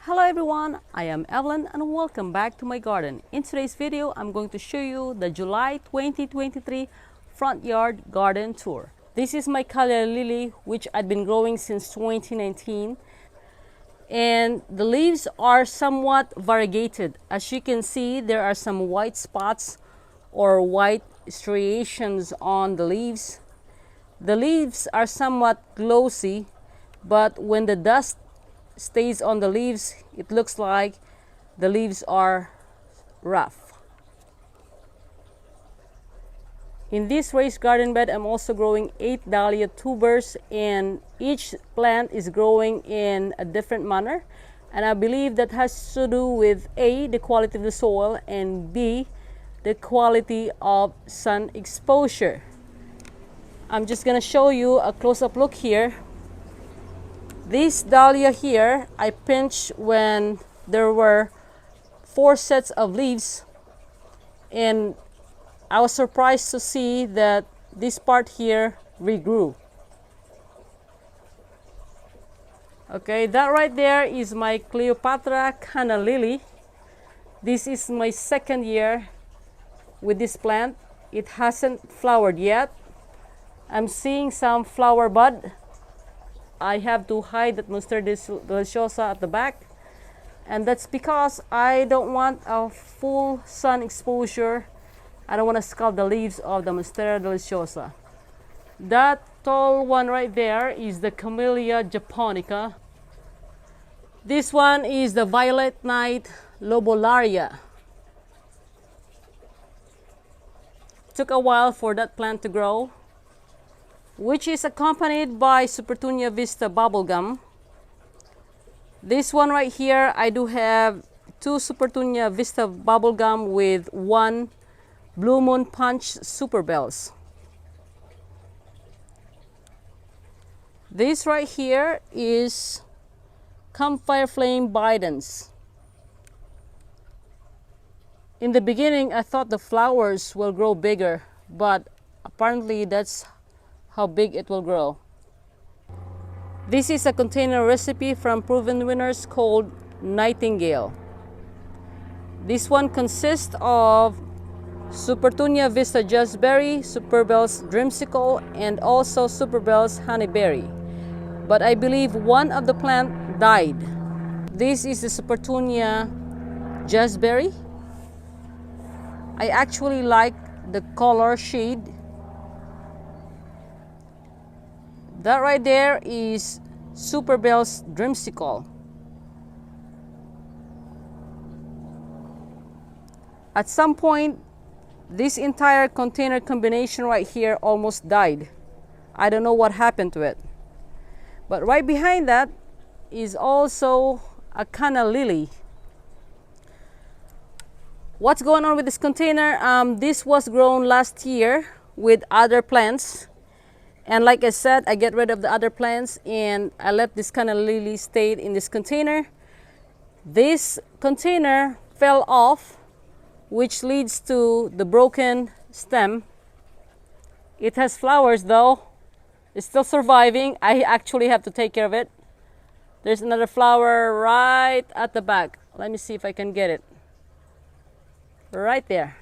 Hello everyone, I am Evelyn and welcome back to my garden. In today's video, I'm going to show you the July 2023 front yard garden tour. This is my calla lily, which I've been growing since 2019. And the leaves are somewhat variegated. As you can see, there are some white spots or white striations on the leaves. The leaves are somewhat glossy, but when the dust stays on the leaves, it looks like the leaves are rough. In this raised garden bed, I'm also growing 8 dahlia tubers, and each plant is growing in a different manner. And I believe that has to do with A, the quality of the soil, and B, the quality of sun exposure. I'm just gonna show you a close-up look here. This dahlia here, I pinched when there were 4 sets of leaves, and I was surprised to see that this part here regrew. Okay, that right there is my Cleopatra canna lily. This is my second year with this plant. It hasn't flowered yet. I'm seeing some flower bud. I have to hide that Monstera deliciosa at the back, and that's because I don't want a full sun exposure. I don't want to scald the leaves of the Monstera deliciosa. That tall one right there is the Camellia japonica. This one is the Violet Night lobularia. Took a while for that plant to grow, which is accompanied by Supertunia Vista bubblegum. This one right here, I do have 2 Supertunia Vista bubblegum with 1 Blue Moon Punch Super Bells. This right here is Campfire Flame Bidens. In the beginning, I thought the flowers will grow bigger, but apparently that's how big it will grow. This is a container recipe from Proven Winners called Nightingale. This one consists of Supertunia Vista Jazzberry, Superbells Dreamsicle, and also Superbells Honeyberry. But I believe one of the plant died. This is the Supertunia Jazzberry. I actually like the color shade. That right there is Superbells Dreamsicle. At some point, this entire container combination right here almost died. I don't know what happened to it. But right behind that is also a canna lily. What's going on with this container? This was grown last year with other plants. And like I said, I get rid of the other plants and I let this canna lily stay in this container. This container fell off, which leads to the broken stem. It has flowers though. It's still surviving. I actually have to take care of it. There's another flower right at the back. Let me see if I can get it. Right there.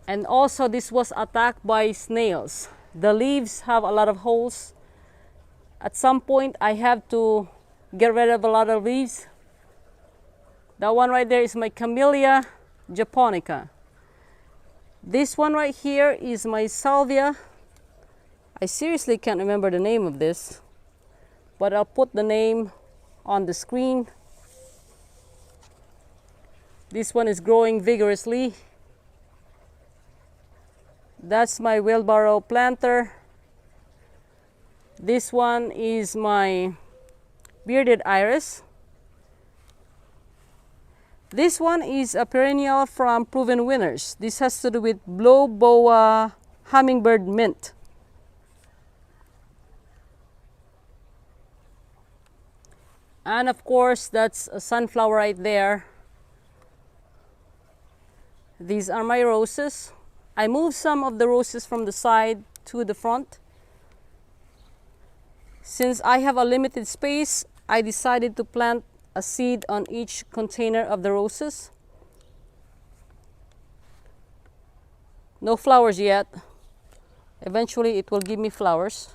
And also this was attacked by snails. The leaves have a lot of holes. At some point I have to get rid of a lot of leaves. That one right there is my Camellia japonica. This one right here is my salvia. I seriously can't remember the name of this, but I'll put the name on the screen. This one is growing vigorously. That's my wheelbarrow planter. This one is my bearded iris. This one is a perennial from Proven Winners. This has to do with Blow Boa Hummingbird Mint. And of course, that's a sunflower right there. These are my roses. I moved some of the roses from the side to the front. Since I have a limited space, I decided to plant a seed on each container of the roses. No flowers yet. Eventually it will give me flowers.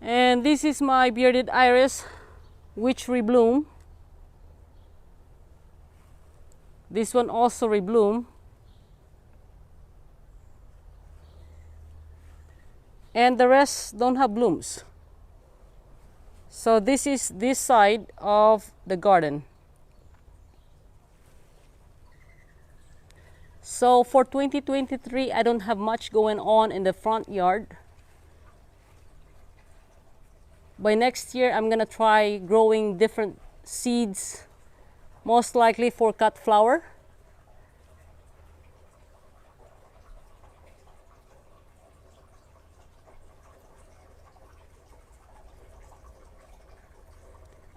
And this is my bearded iris, which rebloom. This one also rebloom. And the rest don't have blooms. So this is this side of the garden. So for 2023, I don't have much going on in the front yard. By next year, I'm gonna try growing different seeds, most likely for cut flower.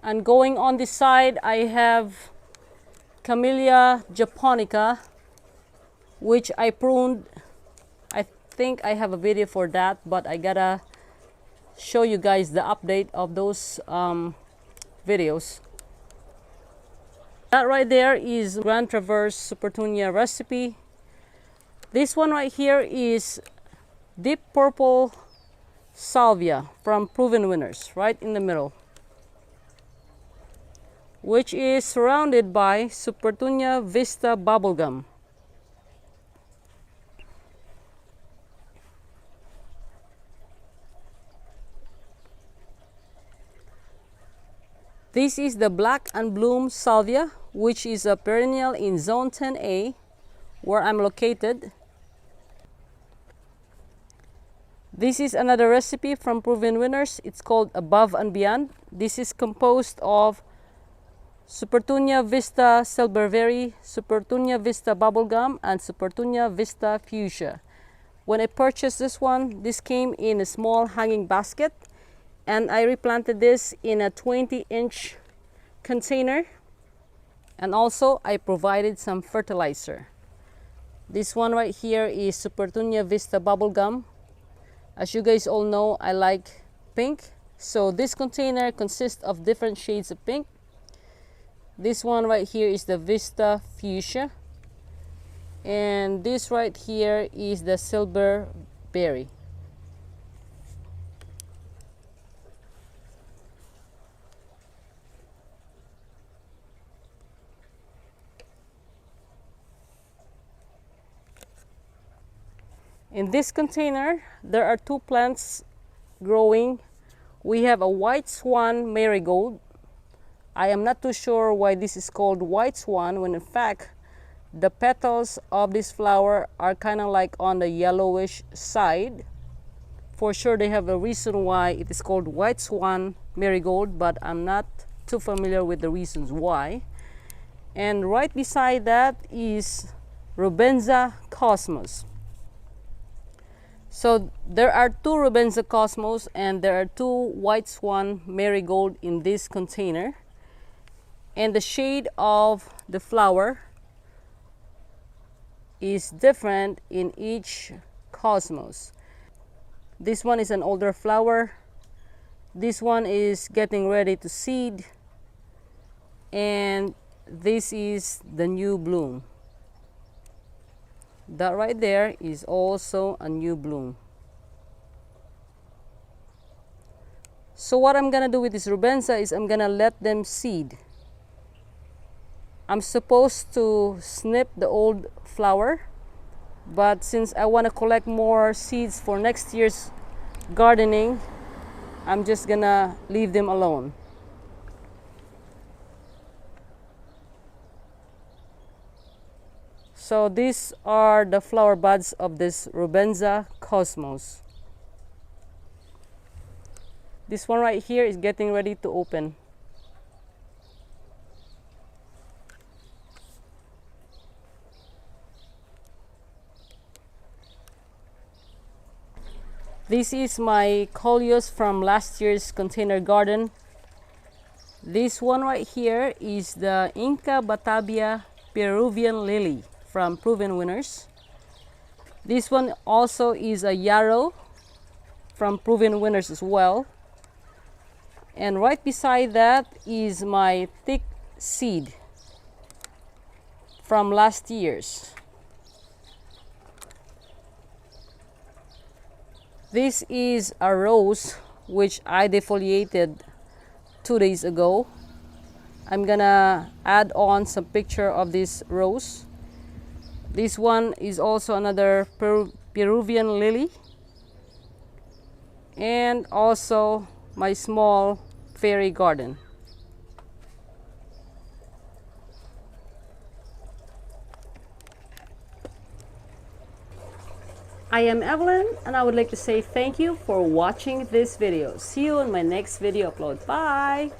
And going on this side, I have Camellia japonica, which I pruned. I think I have a video for that, but I gotta show you guys the update of those videos. That right there is Grand Traverse Supertunia recipe. This one right here is Deep Purple Salvia from Proven Winners, right in the middle, which is surrounded by Supertunia Vista bubblegum. This is the Black and Bloom Salvia, which is a perennial in Zone 10A, where I'm located. This is another recipe from Proven Winners. It's called Above and Beyond. This is composed of Supertunia Vista Silverberry, Supertunia Vista Bubblegum, and Supertunia Vista Fuchsia. When I purchased this one, this came in a small hanging basket, and I replanted this in a 20-inch container, and also I provided some fertilizer. This one right here is Supertunia Vista Bubblegum. As you guys all know, I like pink, so this container consists of different shades of pink. This one right here is the Vista Fuchsia, and this right here is the Silver Berry. In this container, there are two plants growing. We have a white swan marigold. I am not too sure why this is called white swan, when in fact the petals of this flower are kind of like on the yellowish side. For sure they have a reason why it is called white swan marigold, but I'm not too familiar with the reasons why. And right beside that is Rubenza Cosmos. So there are two Rubenza Cosmos and there are two white swan marigold in this container. And the shade of the flower is different in each cosmos. This one is an older flower. This one is getting ready to seed. And this is the new bloom. That right there is also a new bloom. So what I'm gonna do with this Rubenza is I'm gonna let them seed. I'm supposed to snip the old flower, but since I want to collect more seeds for next year's gardening, I'm just gonna leave them alone. So these are the flower buds of this Rubenza Cosmos. This one right here is getting ready to open. This is my coleus from last year's container garden. This one right here is the Inca Batavia Peruvian Lily from Proven Winners. This one also is a yarrow from Proven Winners as well. And right beside that is my thick seed from last year's. This is a rose which I defoliated 2 days ago. I'm gonna add on some picture of this rose. This one is also another Peruvian lily, and also my small fairy garden. I am Evelyn, and I would like to say thank you for watching this video. See you in my next video upload. Bye!